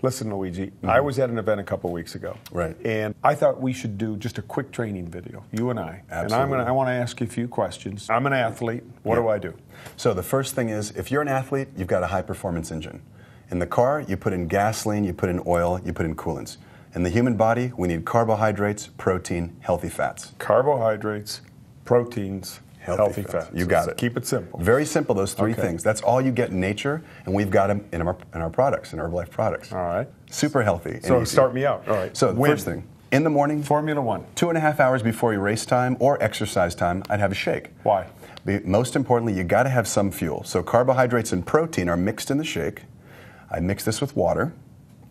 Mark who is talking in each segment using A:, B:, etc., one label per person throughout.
A: Listen, Luigi, I was at an event a couple weeks ago.
B: Right.
A: And I thought we should do just a quick training video, you and I.
B: Absolutely.
A: And I want to ask you a few questions. I'm an athlete. What do I do?
B: So the first thing is, if you're an athlete, you've got a high-performance engine. In the car, you put in gasoline, you put in oil, you put in coolants. In the human body, we need carbohydrates, protein, healthy fats.
A: Carbohydrates, proteins, healthy fats.
B: You got it.
A: Keep it simple.
B: Very simple, those three things. That's all you get in nature, and we've got them in our products, in Herbalife products.
A: All right.
B: Super healthy.
A: So start me out. All right.
B: So the first thing, in the morning,
A: Formula One.
B: 2.5 hours before your race time or exercise time, I'd have a shake.
A: Why?
B: Most importantly, you got to have some fuel. So carbohydrates and protein are mixed in the shake. I mix this with water.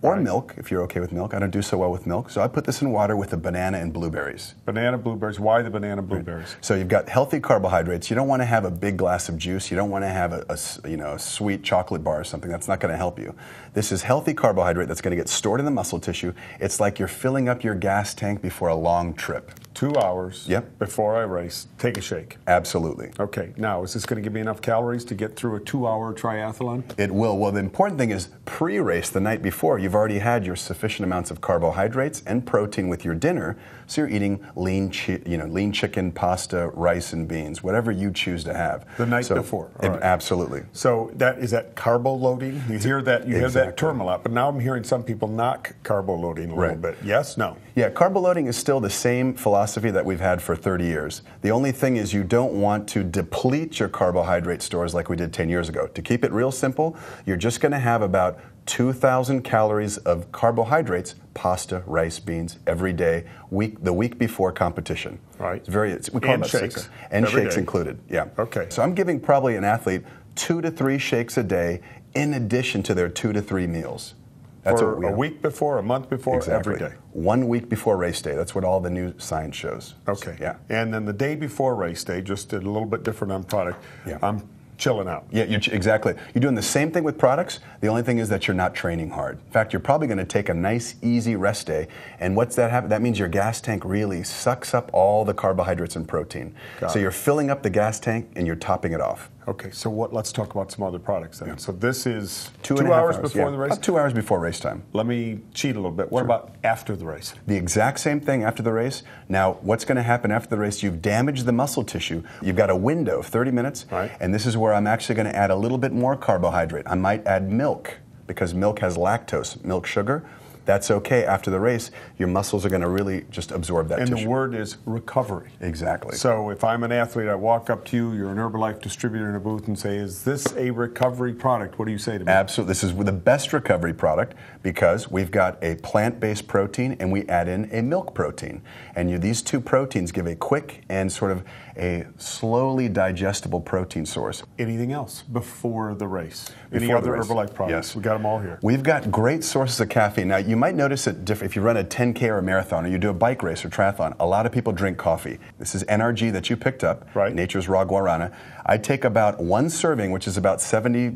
B: Or milk, if you're okay with milk. I don't do so well with milk. So I put this in water with a banana and blueberries.
A: Banana, blueberries. Why the banana, blueberries?
B: So you've got healthy carbohydrates. You don't want to have a big glass of juice. You don't want to have a sweet chocolate bar or something. That's not going to help you. This is healthy carbohydrate that's going to get stored in the muscle tissue. It's like you're filling up your gas tank before a long trip.
A: 2 hours before I race, take a shake.
B: Absolutely.
A: Okay, now is this going to give me enough calories to get through a 2-hour triathlon?
B: It will. Well, the important thing is pre-race the night before, you've already had your sufficient amounts of carbohydrates and protein with your dinner, so you're eating lean chicken, pasta, rice, and beans, whatever you choose to have.
A: The night before. All right.
B: Absolutely.
A: So is that carbo loading? You hear that? You hear that term a lot, but now I'm hearing some people knock carbo loading a little bit. Yes? No?
B: Yeah, carbo loading is still the same philosophy that we've had for 30 years. The only thing is you don't want to deplete your carbohydrate stores like we did 10 years ago. To keep it real simple, you're just going to have about 2,000 calories of carbohydrates, pasta, rice, beans, every day, the week before competition.
A: Right.
B: We call
A: and
B: it
A: shakes.
B: And shakes included, yeah.
A: Okay.
B: So I'm giving probably an athlete 2 to 3 shakes a day in addition to their 2 to 3 meals. That's
A: for a week before, a month before, every day.
B: 1 week before race day. That's what all the new science shows.
A: Okay.
B: Yeah.
A: And then the day before race day, just a little bit different on product.
B: Yeah.
A: I'm chilling out.
B: Yeah, exactly. You're doing the same thing with products. The only thing is that you're not training hard. In fact, you're probably going to take a nice, easy rest day. And what's that happen? That means your gas tank really sucks up all the carbohydrates and protein. So you're filling up the gas tank and you're topping it off.
A: Okay, so let's talk about some other products then. Yeah. So this is
B: 2
A: hours before the race?
B: About 2 hours before race time.
A: Let me cheat a little bit. What about after the race?
B: The exact same thing after the race. Now, what's going to happen after the race? You've damaged the muscle tissue. You've got a window of 30 minutes, and this is where I'm actually going to add a little bit more carbohydrate. I might add milk, because milk has lactose, milk sugar. That's okay. After the race, your muscles are going to really just absorb that tissue.
A: And the word is recovery.
B: Exactly.
A: So if I'm an athlete, I walk up to you, you're an Herbalife distributor in a booth, and say, is this a recovery product? What do you say to me?
B: Absolutely. This is the best recovery product because we've got a plant-based protein and we add in a milk protein. And these two proteins give a quick and sort of a slowly digestible protein source.
A: Anything else before the race? Any other Herbalife products?
B: Yes.
A: We got them all here.
B: We've got great sources of caffeine. Now, you might notice that if you run a 10K or a marathon or you do a bike race or triathlon, a lot of people drink coffee. This is NRG that you picked up, Nature's Raw Guarana. I take about 1 serving, which is about 70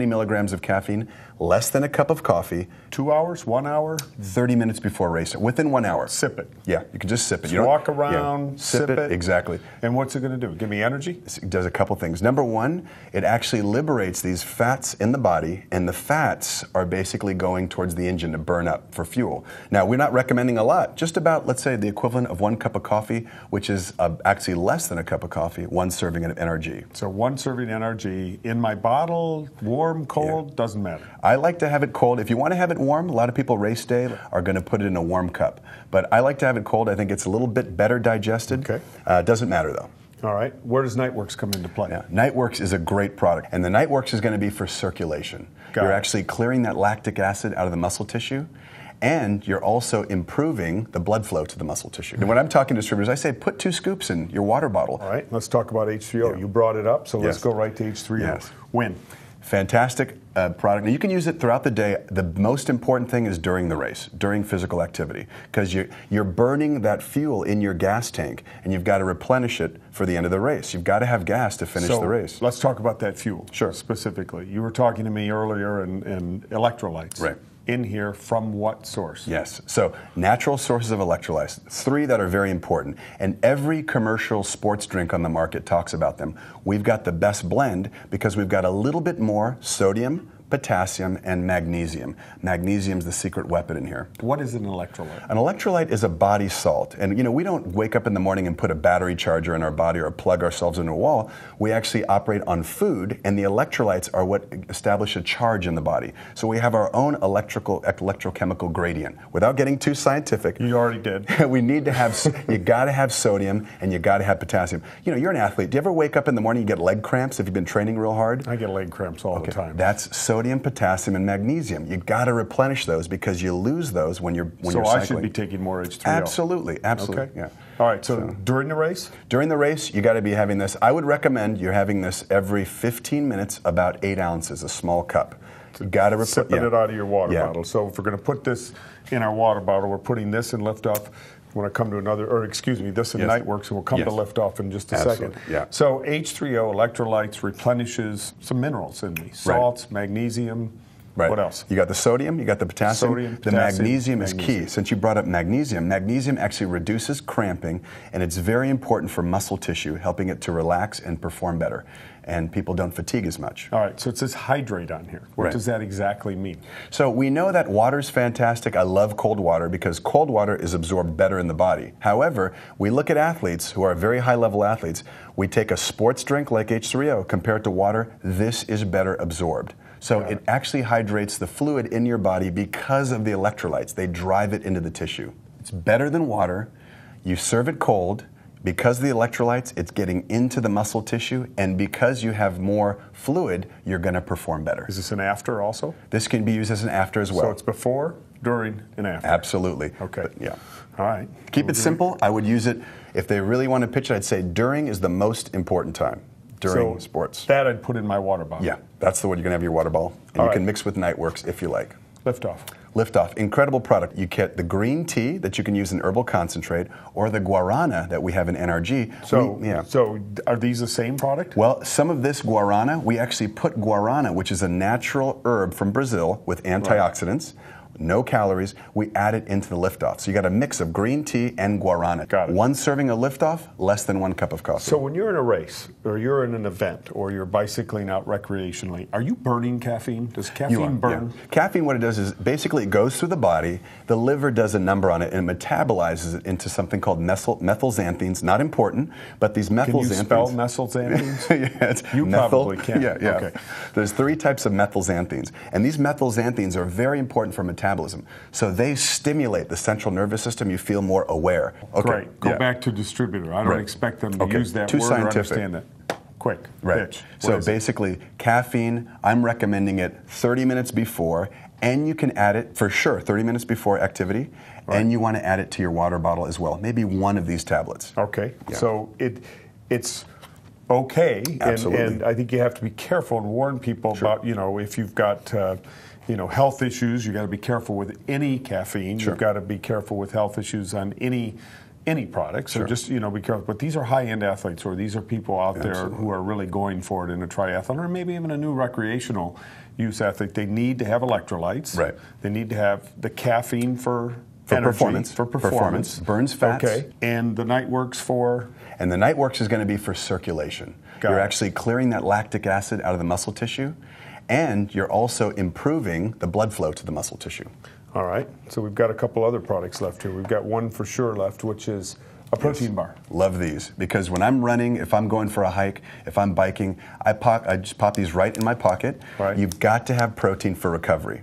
B: milligrams of caffeine, less than a cup of coffee.
A: 2 hours, 1 hour?
B: 30 minutes before race, within 1 hour.
A: Sip it.
B: Yeah, you can just sip it.
A: You walk around, sip it.
B: Exactly.
A: And what's it going to do? Give me energy?
B: It does a couple things. Number one, it actually liberates these fats in the body, and the fats are basically going towards the engine to burn up for fuel. Now, we're not recommending a lot, just about, let's say, the equivalent of 1 cup of coffee, which is actually less than a cup of coffee, 1 serving of NRG.
A: So 1 serving NRG in my bottle, warm, cold, doesn't matter.
B: I like to have it cold. If you want to have it warm, a lot of people race day are going to put it in a warm cup. But I like to have it cold. I think it's a little bit better digested.
A: Okay.
B: Doesn't matter, though.
A: All right. Where does Nightworks come into play?
B: Yeah. Nightworks is a great product. And the Nightworks is going to be for circulation. You're actually clearing that lactic acid out of the muscle tissue. And you're also improving the blood flow to the muscle tissue. And when I'm talking to distributors, I say put 2 scoops in your water bottle.
A: All right, let's talk about H3O. Yeah. You brought it up, so let's go right to H3O.
B: Yes.
A: When?
B: Fantastic product. Now, you can use it throughout the day. The most important thing is during the race, during physical activity, because you're burning that fuel in your gas tank, and you've got to replenish it for the end of the race. You've got to have gas to finish the race.
A: Let's talk about that fuel.
B: Sure.
A: Specifically. You were talking to me earlier and electrolytes.
B: Right.
A: In here from what source?
B: Yes. So natural sources of electrolytes, 3 that are very important. And every commercial sports drink on the market talks about them. We've got the best blend because we've got a little bit more sodium, potassium, and magnesium. Magnesium's the secret weapon in here.
A: What is an electrolyte?
B: An electrolyte is a body salt. And we don't wake up in the morning and put a battery charger in our body or plug ourselves into a wall. We actually operate on food, and the electrolytes are what establish a charge in the body. So we have our own electrochemical gradient. Without getting too scientific.
A: You already did.
B: We need to have, you got to have sodium and you got to have potassium. You're an athlete. Do you ever wake up in the morning and get leg cramps if you've been training real hard?
A: I get leg cramps all the time.
B: That's sodium, potassium, and magnesium. You got to replenish those because you lose those when you're cycling.
A: So I should be taking more H3O.
B: Absolutely. Okay. Yeah.
A: All right. So during the race?
B: During the race, you got to be having this. I would recommend you're having this every 15 minutes, about 8 ounces, a small cup. You got to
A: sipping it out of your water bottle. So if we're going to put this in our water bottle, we're putting this in liftoff. When I come to another, or excuse me, this in Nightworks, and we'll come to liftoff in just a second.
B: Yeah.
A: So H3O, electrolytes, replenishes some minerals in me. Salts, magnesium.
B: Right.
A: What else?
B: You got the sodium, you got the potassium. The magnesium is key. Since you brought up magnesium, magnesium actually reduces cramping, and it's very important for muscle tissue, helping it to relax and perform better. And people don't fatigue as much.
A: All right, so it says hydrate on here. What does that exactly mean?
B: So we know that water's fantastic. I love cold water because cold water is absorbed better in the body. However, we look at athletes who are very high-level athletes. We take a sports drink like H3O, compared to water, this is better absorbed. So it actually hydrates the fluid in your body because of the electrolytes. They drive it into the tissue. It's better than water. You serve it cold. Because of the electrolytes, it's getting into the muscle tissue, and because you have more fluid, you're going to perform better.
A: Is this an after also?
B: This can be used as an after as well.
A: So it's before, during, and after?
B: Absolutely.
A: Okay.
B: Yeah.
A: All right.
B: Keep it simple. I would use it, if they really want to pitch it, I'd say during is the most important time. During sports.
A: That I'd put in my water bottle.
B: Yeah, that's the one you're going to have your water bottle. And you can mix with Nightworks if you like.
A: Liftoff.
B: Liftoff, incredible product. You get the green tea that you can use in herbal concentrate, or the guarana that we have in NRG.
A: So are these the same product?
B: Well, some of this guarana, we actually put guarana, which is a natural herb from Brazil with antioxidants. No calories. We add it into the Liftoff. So you got a mix of green tea and guarana.
A: Got it.
B: One serving of Liftoff, less than 1 cup of coffee.
A: So when you're in a race, or you're in an event, or you're bicycling out recreationally, are you burning caffeine? Does caffeine burn?
B: Yeah. Caffeine, what it does is basically it goes through the body. The liver does a number on it and it metabolizes it into something called methylxanthines. Not important, but these methylxanthines.
A: Can you spell methylxanthines?
B: You
A: probably can.
B: Yeah. Okay. There's 3 types of methylxanthines, and these methylxanthines are very important for metabolism. So they stimulate the central nervous system. You feel more aware. Okay.
A: Great. Go back to distributor. I don't expect them to use that
B: Too
A: word
B: scientific.
A: or understand that. Quick. Pitch.
B: So basically, caffeine, I'm recommending it 30 minutes before, and you can add it for sure 30 minutes before activity, and you want to add it to your water bottle as well. Maybe 1 of these tablets.
A: Okay. Yeah. So it's okay.
B: Absolutely.
A: And I think you have to be careful and warn people about, if you've got health issues, you got to be careful with any caffeine. You've got to be careful with health issues on any product. So just be careful. But these are high-end athletes, or these are people out there who are really going for it in a triathlon, or maybe even a new recreational use athlete. They need to have electrolytes. Right. They need to have the caffeine for energy, performance.
B: Burns fats.
A: Okay. And the Nightworks for?
B: And the Nightworks is going to be for circulation. You're actually clearing that lactic acid out of the muscle tissue, and you're also improving the blood flow to the muscle tissue.
A: All right. So we've got a couple other products left here. We've got one for sure left, which is a protein bar.
B: Love these, because when I'm running, if I'm going for a hike, if I'm biking, I just pop these right in my pocket.
A: Right.
B: You've got to have protein for recovery.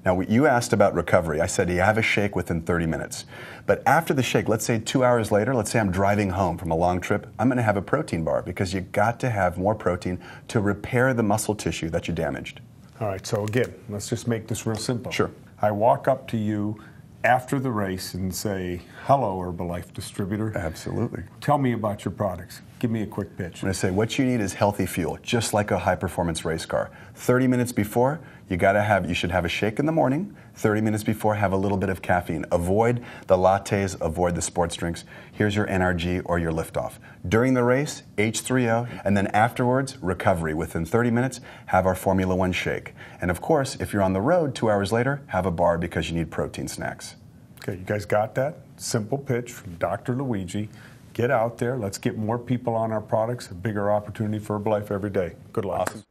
B: Now, you asked about recovery. I said you have a shake within 30 minutes. But after the shake, let's say 2 hours later, let's say I'm driving home from a long trip, I'm going to have a protein bar, because you got to have more protein to repair the muscle tissue that you damaged.
A: All right, so again, let's just make this real simple.
B: Sure.
A: I walk up to you after the race and say, hello, Herbalife distributor.
B: Absolutely.
A: Tell me about your products. Give me a quick pitch.
B: I'm going to say what you need is healthy fuel, just like a high-performance race car. 30 minutes before, you should have a shake in the morning. 30 minutes before, have a little bit of caffeine. Avoid the lattes, avoid the sports drinks. Here's your NRG or your Liftoff. During the race, H3O, and then afterwards, recovery. Within 30 minutes, have our Formula One shake. And of course, if you're on the road 2 hours later, have a bar because you need protein snacks.
A: Okay, you guys got that? Simple pitch from Dr. Luigi. Get out there. Let's get more people on our products. A bigger opportunity for Herbalife every day. Good luck.
B: Awesome.